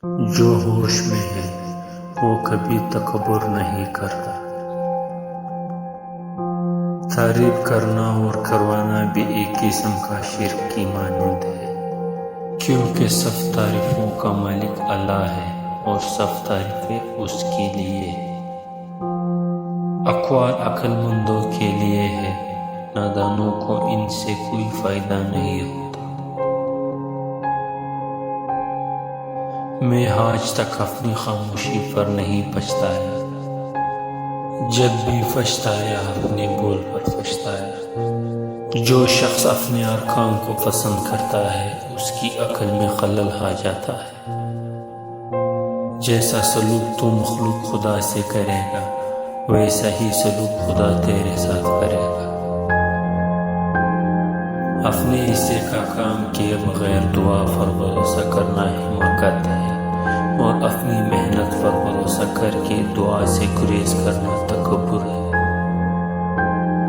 جو ہوش میں ہے وہ کبھی تکبر نہیں کرتا۔ تعریف کرنا اور کروانا بھی ایک قسم کا شرک کی مانند ہے، کیونکہ سب تعریفوں کا مالک اللہ ہے اور سب تعریفیں اس کے لیے ہیں۔ اقوال عقل مندوں کے لیے ہے، نادانوں کو ان سے کوئی فائدہ نہیں ہوتا۔ میں آج تک اپنی خاموشی پر نہیں پچھتایا، جب بھی پچھتایا اپنے بول پر پچھتایا۔ جو شخص اپنے ارکان کو پسند کرتا ہے اس کی عقل میں خلل آ جاتا ہے۔ جیسا سلوک تو مخلوق خدا سے کرے گا ویسا ہی سلوک خدا تیرے ساتھ کرے گا۔ اپنے حصے کا کام کیے بغیر دعا پر بھروسہ کرنا حماقت ہے، اور اپنی محنت پر بھروسہ کر کے دعا سے گریز کرنا تکبر ہے۔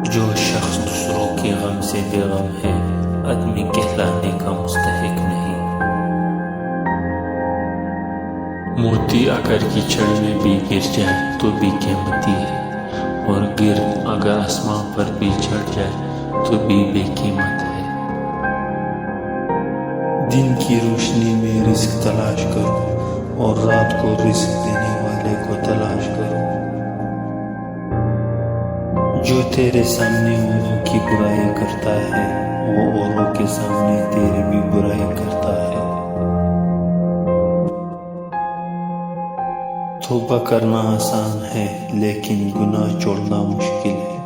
جو شخص دوسروں کے غم سے بے غم ہے آدمی کہلانے کا مستحق نہیں۔ موتی اگر کیچڑ میں بھی گر جائے تو بھی قیمتی ہے، اور گرد اگر آسمان پر بھی چڑھ جائے تو بھی بے قیمت ہے۔ دن کی روشنی میں رزق تلاش کرو اور رات کو رزق دینے والے کو تلاش کرو۔ جو تیرے سامنے اوروں کی برائی کرتا ہے وہ اوروں کے سامنے تیری بھی برائی کرتا ہے۔ توبہ کرنا آسان ہے لیکن گناہ چھوڑنا مشکل ہے۔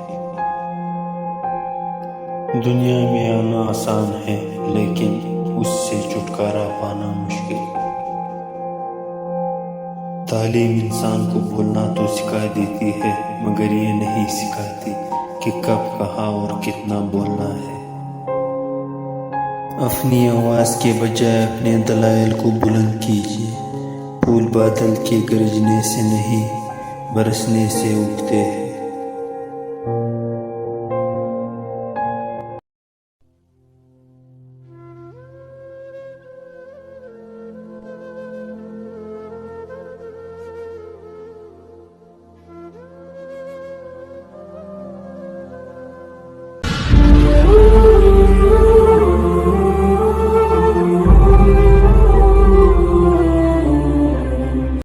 دنیا میں آنا آسان ہے لیکن اس سے چھٹکارا پانا مشکل۔ تعلیم انسان کو بولنا تو سکھا دیتی ہے مگر یہ نہیں سکھاتی کہ کب کہاں اور کتنا بولنا ہے۔ اپنی آواز کے بجائے اپنے دلائل کو بلند کیجیے۔ پھول بادل کے گرجنے سے نہیں برسنے سے اگتے ہیں۔